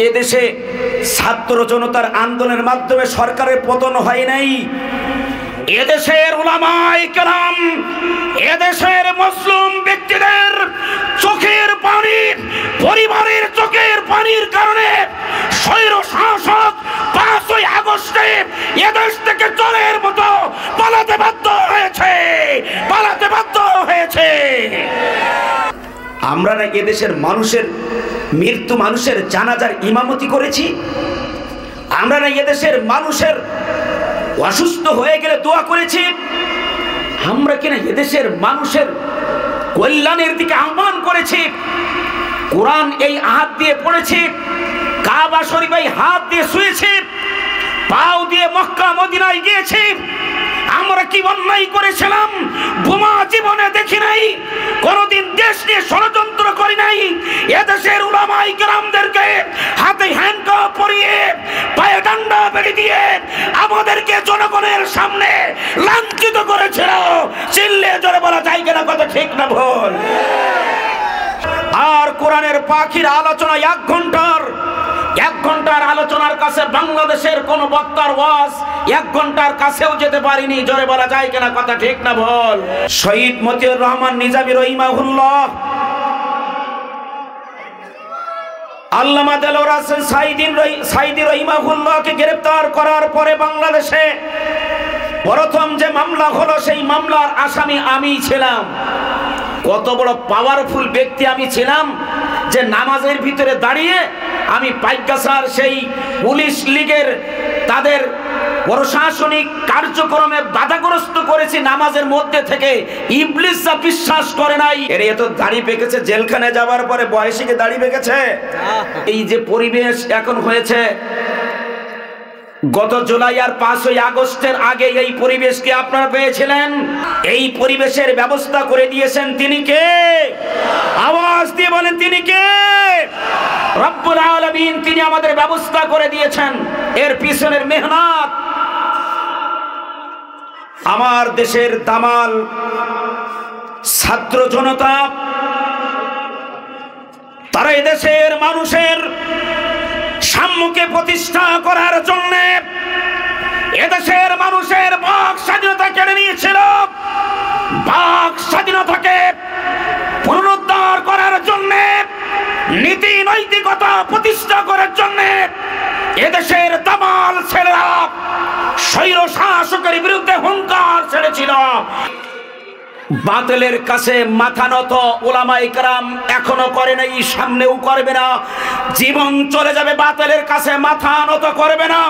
এদেশে ছাত্র জনতার আন্দোলনের মাধ্যমে সরকারের পতন হয় নাই। এদেশের উলামায়ে কেরাম, এদেশের মুসলিম ব্যক্তিদের চোখের পানি, পরিবারের চোখের পানির কারণে স্বৈর শাসক 5ই আগস্টে এদেশ থেকে চোরের মতো পালাতে বাধ্য হয়েছে। আমরা না এদেশের মানুষের মৃত্যু মানুষের জানাজার ইমামতি করেছি? আমরা না এদেশের মানুষের অসুস্থ হয়ে গেলে দোয়া করেছি? আমরা কিনা এদেশের মানুষের কল্যাণের দিকে আহ্বান করেছি? কোরআন এই হাত দিয়ে পড়েছি, কাবা শরীফে হাত দিয়ে শুয়েছি, পাও দিয়ে মক্কা মদিনায় গিয়েছি। আমরা কি অন্যায় করেছিলাম? বোমা জীবনে দেখি নাই, কোনদিন দেশ নিয়ে ষড়যন্ত্র করি নাই। এদেশের উলামায়ে কেরামদেরকে হাতে হ্যান্ডকাফ পরিয়ে পায়ে ডান্ডা বেঁধে দিয়ে আমাদেরকে জনগণের সামনে লাঞ্ছিত করেছিল। চিল্লে জোরে বলা যায় কিনা, কথা ঠিক না ভুল? আর কোরআনের পাখির আলোচনা 1 ঘন্টার আলোচনার কাছে বাংলাদেশের কোন বক্তার ওয়াজ 1 ঘন্টার কাছেও যেতে পারিনি। জোরে বলা যায় কিনা, কথা ঠিক না বল? শহীদ মতিউর রহমান নিজামী রহিমাহুল্লাহ, আল্লামা দেলোয়ার হোসেন সাইদি রহিমাহুল্লাহকে গ্রেফতার করার পরে বাংলাদেশে প্রথম যে মামলা হলো, সেই মামলার আসামি আমি ছিলাম। কত বড় পাওয়ারফুল ব্যক্তি আমি ছিলাম যে নামাজের ভিতরে দাঁড়িয়ে আমি পাইকগাছার সেই পুলিশ লীগের তাদের প্রশাসনিক কার্যক্রমে বাধাগ্রস্ত করেছি নামাজের মধ্যে থেকে। ইবলিস বিশ্বাস করে নাই। এর এত দাড়ি পেকেছে, জেলখানে যাওয়ার পরে বয়সীকে দাড়ি পেকেছে। এই যে পরিবেশ এখন হয়েছে, গত জুলাই আর 5ই আগস্টের আগে এই পরিবেশকে আপনারা পেয়েছিলেন? এই পরিবেশের ব্যবস্থা করে দিয়েছেন তিনি কে? আওয়াজ দিয়ে বলেন, তিনি কে? রব্বুল আলামিন। তিনি আমাদের ব্যবস্থা করে দিয়েছেন। এর পিছনের মেহনত আমার দেশের দামাল ছাত্র জনতা, তারা এদেশের মানুষের সাম্যকে প্রতিষ্ঠা করার জন্য এদেশের মানুষের বাক স্বাধীনতা কেড়ে নিয়েছিল। বাক স্বাধীনতাকে পুনরুদ্ধার করার জন্য, নীতি নৈতিকতা প্রতিষ্ঠা করার জন্য এদেশের দামাল ছেলেরা স্বৈর শাসকের বিরুদ্ধে হুঙ্কার ছেড়েছিল। বাতিলের কাছে মাথা নত উলামায়ে কেরাম এখনো করে নাই, সামনেও করবে না। জীবন চলে যাবে, বাতিলের কাছে মাথা নত করবে না।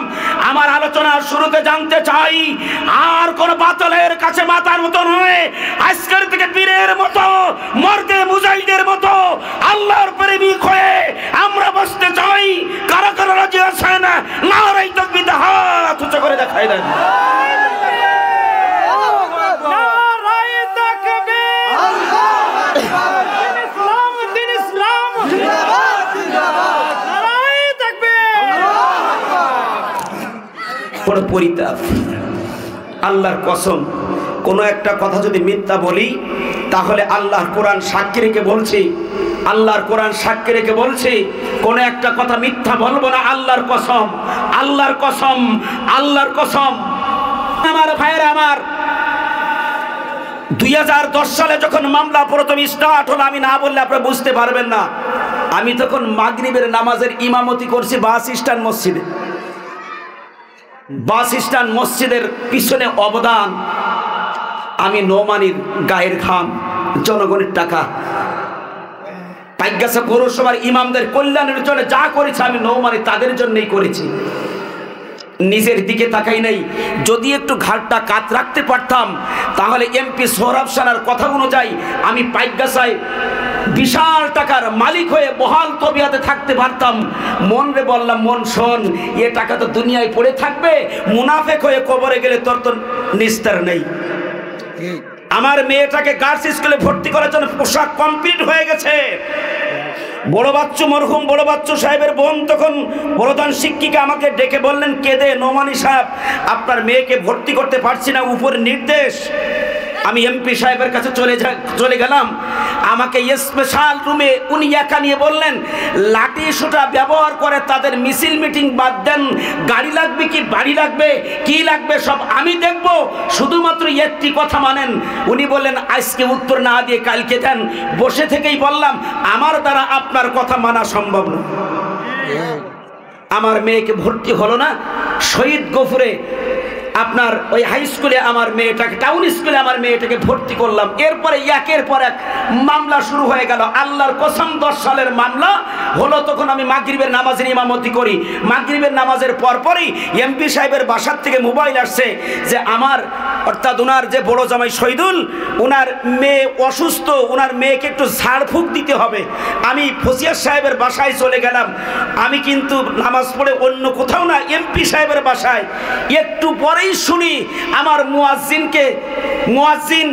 আমার আলোচনার শুরুতে জানতে চাই, আর কোন বাতিলের কাছে মাথা নত নয়। আজকের থেকে পীরের মতো, মর্দে মুজাহিদের মতো আল্লাহর প্রেমিক হয়ে আমরা বসতে চাই। কারা কারা রাজি আছেন? নারায়ে তাকবীর, হাত উঁচু করে দেখাই দেন। পরিতাপ, আল্লাহর কসম, কোনো একটা কথা যদি মিথ্যা বলি তাহলে আল্লাহর কোরআন সাক্ষী রেখে বলছি, আল্লাহর কোরআন সাক্ষী রেখে বলছি, কোনো একটা কথা মিথ্যা বলবো না। আল্লাহর কসম, আল্লাহর কসম, আল্লাহর কসম। আমার ভাইয়েরা, আমার 2010 সালে যখন মামলা প্রথম স্টার্ট হলো, আমি না বললে আপনারা বুঝতে পারবেন না। আমি তখন মাগরিবের নামাজের ইমামতি করছি বাস স্ট্যান্ড মসজিদে। বাস স্ট্যান্ড মসজিদের পিছনে অবদান, আমি নোমানির গায়ের ঘাম, জনগণের টাকা, পাইকগাছা পৌরসভার ইমামদের কল্যাণের জন্য যা করেছি আমি নোমানি তাদের জন্যই করেছি। নিজের দিকে তাকাই নাই। যদি একটু ঘাটটা কাত রাখতে পারতাম তাহলে এমপি সোহরাব সানার কথা অনুযায়ী আমি পাইকগাছায় বিশাল টাকার মালিক হয়ে বহাল তবিয়াতে থাকতে পারতাম। মন রে বললাম, মন শোন, এ টাকা তো দুনিয়ায় পড়ে থাকবে, মুনাফেক হয়ে কবরে গেলে তোর তো নিস্তার নেই। আমার মেয়েটাকে গার্লস স্কুলে ভর্তি করার জন্য পোশাক কমপ্লিট হয়ে গেছে। বড় বাচ্চু, মরহুম বড় বাচ্চু সাহেবের বোন তখন প্রধান শিক্ষিকা আমাকে ডেকে বললেন, কেঁদে, নোমানি সাহেব আপনার মেয়েকে ভর্তি করতে পারছি না, উপরে নির্দেশ। আমি এমপি সাহেবের কাছে চলে গেলাম। আমাকে স্পেশাল রুমে উনি একা নিয়ে বললেন, লাঠি সোটা ব্যবহার করে তাদের মিছিল মিটিং বাদ দেন, গাড়ি লাগবে কি বাড়ি লাগবে কি লাগবে সব আমি দেখব, শুধুমাত্র একটি কথা মানেন। উনি বললেন আজকে উত্তর না দিয়ে কালকে দেন। বসে থেকেই বললাম আমার দ্বারা আপনার কথা মানা সম্ভব না। আমার মেয়েকে ভর্তি হলো না শহীদ গফুরে, আপনার ওই হাই স্কুলে আমার মেয়েটাকে, টাউন স্কুলে আমার মেয়েটাকে ভর্তি করলাম। এরপরে একের পর এক মামলা শুরু হয়ে গেল। আল্লাহর কসম 10 সালের মামলা হলো। তখন আমি মাগরিবের নামাজের ইমামতি করি। মাগরিবের নামাজের পরপরই এমপি সাহেবের বাসার থেকে মোবাইল আসছে যে আমার অর্থাৎ ওনার যে বড় জামাই শহীদুল, ওনার মেয়ে অসুস্থ, ওনার মেয়েকে একটু ঝাড়ফুঁক দিতে হবে। আমি ফসিয়ার সাহেবের বাসায় চলে গেলাম। আমি কিন্তু নামাজ পড়ে অন্য কোথাও না, এমপি সাহেবের বাসায়। একটু পরেই শুনি আমার মুয়াজ্জিন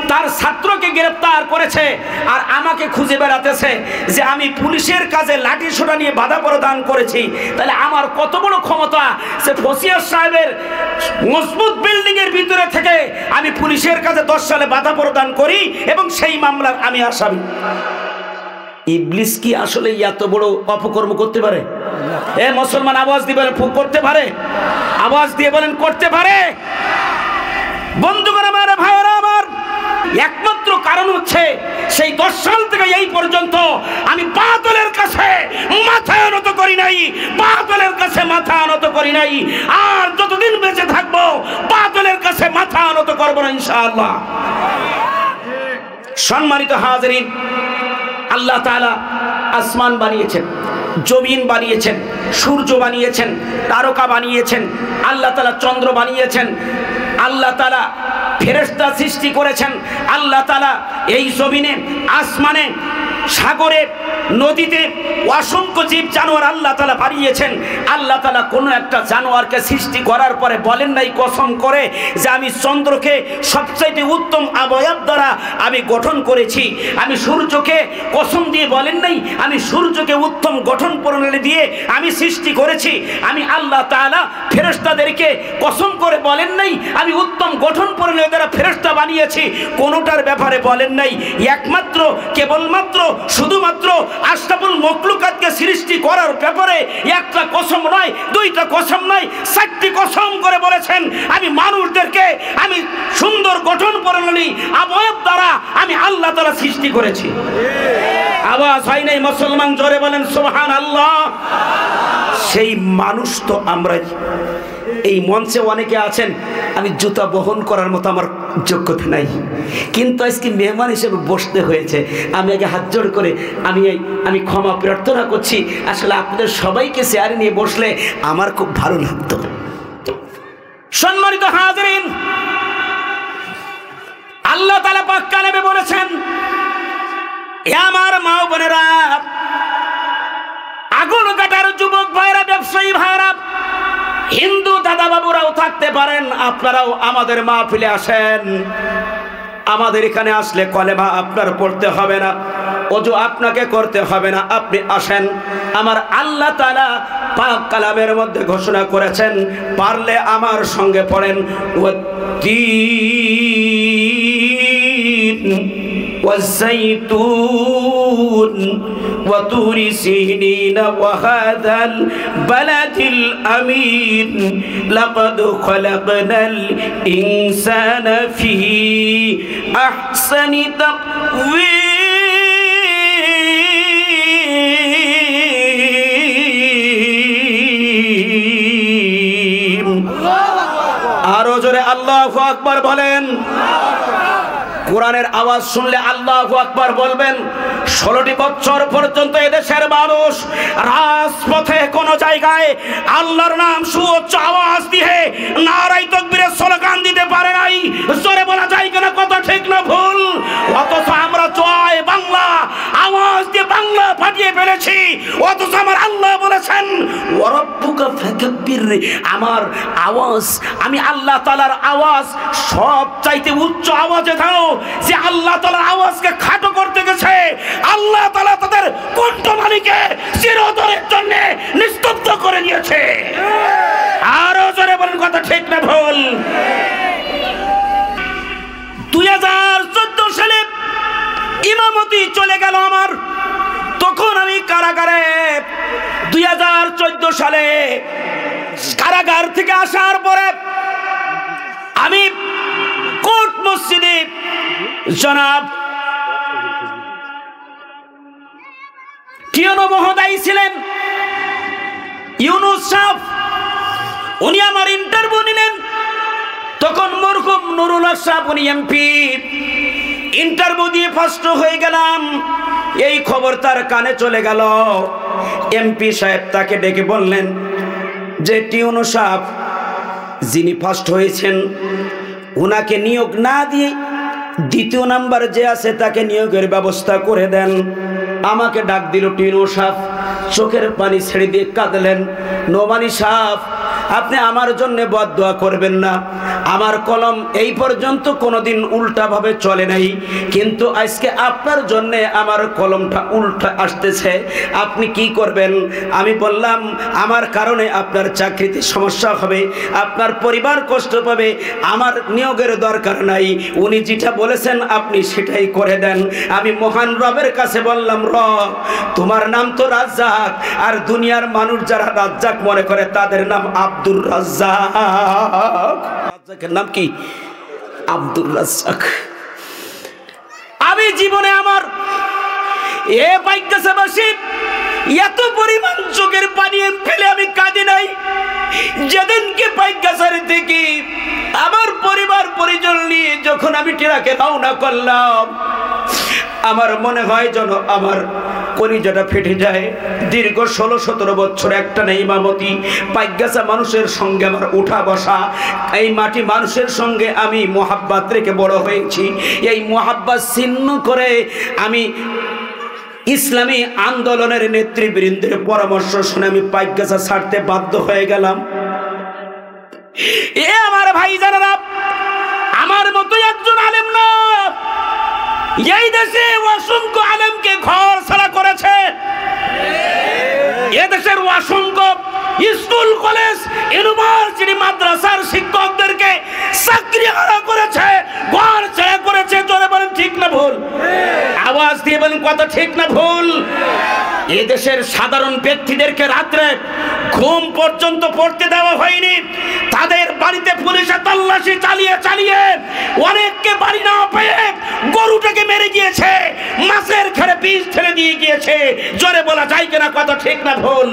তার ছাত্রকে গ্রেফতার করেছে আর আমাকে খুঁজে বেড়াতেছে যে আমি পুলিশের কাজে লাঠি সোটা নিয়ে বাধা প্রদান করেছি। তাহলে আমার কত বড় ক্ষমতা যে ফসিয়ার সাহেবের মজবুত বিল্ডিং এর ভিতরে থেকে আমি পুলিশের কাজে 10 সালে বাধা প্রদান করি এবং সেই মামলার আমি আসামি। ইবলিস কি আসলে এত বড় অপকর্ম করতে পারে? এ মুসলমান আওয়াজ দিয়ে বলেন করতে পারে? আওয়াজ দিয়ে বলেন করতে পারে? বন্ধুগণ আমার, ভাইরা আমার, একমাত্র কারণ হচ্ছে সেই 10 সাল থেকে এই পর্যন্ত আমি বাতিলের কাছে মাথা নত করি নাই, বাতিলের কাছে মাথা নত করি নাই। আর যতদিন বেঁচে থাকবো বাতিলের কাছে মাথা নত করব না ইনশাআল্লাহ। সম্মানিত হাজিরিন, আল্লাহ তাআলা আসমান বানিয়েছেন, জমিন বানিয়েছেন, সূর্য বানিয়েছেন, তারকা বানিয়েছেন, আল্লাহ তাআলা চন্দ্র বানিয়েছেন, আল্লাহ তাআলা ফেরেশতা সৃষ্টি করেছেন, আল্লাহ তাআলা এই জমিনে, আসমানে, সাগরে, নদীতে অসংখ্য জীব জানোয়ার আল্লাহ তাআলা বানিয়েছেন। আল্লাহ তাআলা কোনো একটা জানোয়ারকে সৃষ্টি করার পরে বলেন নাই কসম করে যে আমি চন্দ্রকে সবচাইতে উত্তম অবয়ব দ্বারা আমি গঠন করেছি। আমি সূর্যকে কসম দিয়ে বলেন নাই আমি সূর্যকে উত্তম গঠন প্রণালী দিয়ে আমি সৃষ্টি করেছি। আমি আল্লাহ তাআলা ফেরেশতাদেরকে কসম করে বলেন নাই আমি উত্তম গঠন প্রণালী দ্বারা ফেরেশতা বানিয়েছি। কোনোটার ব্যাপারে বলেন নাই। একমাত্র কেবলমাত্র শুধুমাত্র আশরাফুল মখলুকাতকে সৃষ্টি করার ব্যাপারে একটা কসম নয়, দুইটা কসম নয়, 4টি কসম করে বলেছেন আমি মানুষদেরকে আমি সুন্দর গঠন প্রণালী অবয়ব দ্বারা আমি আল্লাহ তাআলা সৃষ্টি করেছি। আওয়াজ হয় নাই মুসলমান? জোরে বলেন সুবহানাল্লাহ। সেই মানুষ তো আমরাই। এই মঞ্চে অনেকে আছেন, আমি জুতা বহন করার মতো আমার যোগ্যতা নাই, কিন্তু আজকে মেহমান হিসেবে বসতে হয়েছে। আমি আগে হাত জোড় করে আমি ক্ষমা প্রার্থনা করছি। আসলে আপনাদের সবাইকে চেয়ারে নিয়ে বসলে আমার খুব ভালো লাগতো। সম্মানিত হাজিরিন, আল্লাহ তাআলা পাক কালামে বলেছেন, হে আমার মা ও বোনেরা, আগুন কাটার যুবক ভাইরা, ব্যবসায়ী ভাইরা, হিন্দু দাদা বাবুরাও থাকতে পারেন, আপনারাও আমাদের মাহফিলে আসেন। আমাদের এখানে আসলে কলেমা আপনার পড়তে হবে না, ওযু আপনাকে করতে হবে না, আপনি আসেন। আমার আল্লাহ তাআলা পাক কালামের মধ্যে ঘোষণা করেছেন, পারলে আমার সঙ্গে পড়েন, ওয়াত্তিন والزيتون وطور سينين وهذا البلد الأمين لقد خلقنا الإنسان في أحسن تقويم আরো জোরে আল্লাহু আকবার বলেন। কোরআনের আওয়াজ শুনলে আল্লাহু আকবার বলবেন। 16টি বছর পর্যন্ত এদেশের মানুষ রাজপথে কোন জায়গায় আল্লাহর নাম সুউচ্চ আওয়াজ দিয়ে নারায়ে তাকবীরের স্লোগান দিতে পারে নাই। জোরে বলা যায় কিনা কথা ঠিক না ভুল? অথচ আমরা জয় বাংলা আওয়াজ দিয়ে বাংলা ফাটিয়ে ফেলেছি। অথচ আমার আল্লাহ বলেছেন ওয়ারাব্বুকা ফাকাব্বির, আমার আওয়াজ, আমি আল্লাহ তাআলার আওয়াজ সব চাইতে উচ্চ আওয়াজে দাও। যে আল্লাহ তাআলার আওয়াজকে খাটো করতে গেছে, আল্লাহ তাআলা তাদের কণ্ঠমালিকে চিরতরের জন্য নিস্তব্ধ করে নিয়েছে। আরো জোরে বলেন কথা ঠিক না ভুল? 2 2014 সালে ইমামতি চলে গেল আমার, তখন আমি কারাগারে 2014 সালে কারাগার থেকে আসার পরে আমি কোট মসজিদে জনাব টিয়নো মহোদয় ছিলেন, ইউনুস সাহেব, উনি আমার ইন্টারভিউ নিলেন। তখন মরহুম নুরুল হক সাহেব, উনি এমপি, ইন্টারভিউ দিয়ে ফার্স্ট হয়ে গেলাম। এই খবর তার কানে চলে গেল। এমপি সাহেব তাকে ডেকে বললেন যে টিউনো সাহেব যিনি ফার্স্ট হয়েছেন উনাকে নিয়োগ না দিয়ে দ্বিতীয় নাম্বার যে আছে তাকে নিয়োগের ব্যবস্থা করে দেন। আমাকে ডাক দিল টিউনো সাহেব, চোখের পানি ছেড়ে দিয়ে কাঁদলেন, নোমানি সাহেব আপনি আমার জন্য বদদোয়া করবেন না, আমার কলম এই পর্যন্ত কোনোদিন উল্টাভাবে চলে নাই, কিন্তু আজকে আপনার জন্য আমার কলমটা উল্টা আসতেছে, আপনি কি করবেন? আমি বললাম আমার কারণে আপনার চাকরিতে সমস্যা হবে, আপনার পরিবার কষ্ট পাবে, আমার নিয়োগের দরকার নাই, উনি যেটা বলেছেন আপনি সেটাই করে দেন। আমি মহান রবের কাছে বললাম, রব তোমার নাম তো রাজ্জাক, আর দুনিয়ার মানুষ যারা রাজ্জাক মনে করে তাদের নাম আব্দুর রাজ্জাক। রাজ্জাকের নাম কি? আব্দুর রাজ্জাক। আমি জীবনে আমার এ বাইকাশাবাসী এত পরিমাণ চোখের পানি ফেলে আমি কাঁদি নাই যেদিনকে বাইকাশারি থেকে আমার পরিবার পরিজন নিয়ে যখন আমি ট্রাকে রওনা করলাম। আমার মনে হয় যেন আমার কলিজাটা ফেটে যায়। দীর্ঘ 16-17 বছর একটা নেই ইমামতি, পাইগাছা মানুষের সঙ্গে আমার উঠা বসা, এই মাটি মানুষের সঙ্গে আমি মোহাব্বত রেখে বড় হয়েছি। এই মোহাব্বত ছিন্ন করে আমি ইসলামী আন্দোলনের নেতৃবৃন্দের পরামর্শ শুনে আমি পাইগাছা ছাড়তে বাধ্য হয়ে গেলাম। এ আমার ভাই জানারা, আমার মতো একজন আলেম না, এই দেশে অসংখ্য আলেমকে ঘর ছাড়া করেছে, এ দেশের অসংখ্য স্কুল কলেজ ইউনিভার্সিটি মাদ্রাসার শিক্ষকদেরকে চাকরি হারা করেছে, ঘর ছেড়ে করেছে। জোরে বলেন ঠিক না ভুল? আওয়াজ দিয়ে বলেন কত ঠিক না ভুল? এ দেশের সাধারণ ব্যক্তিদেরকে রাত্রে ঘুম পর্যন্ত পড়তে দেওয়া হয়নি, তাদের বাড়িতে পুলিশে তল্লাশি চালিয়ে চালিয়ে অনেককে বাড়ি না পেয়ে গরুটাকে মেরে গিয়েছে, মাছের ঘরে বিষ ঠেলে দিয়ে গিয়েছে। জোরে বলা যায় কিনা কত ঠিক না ভুল?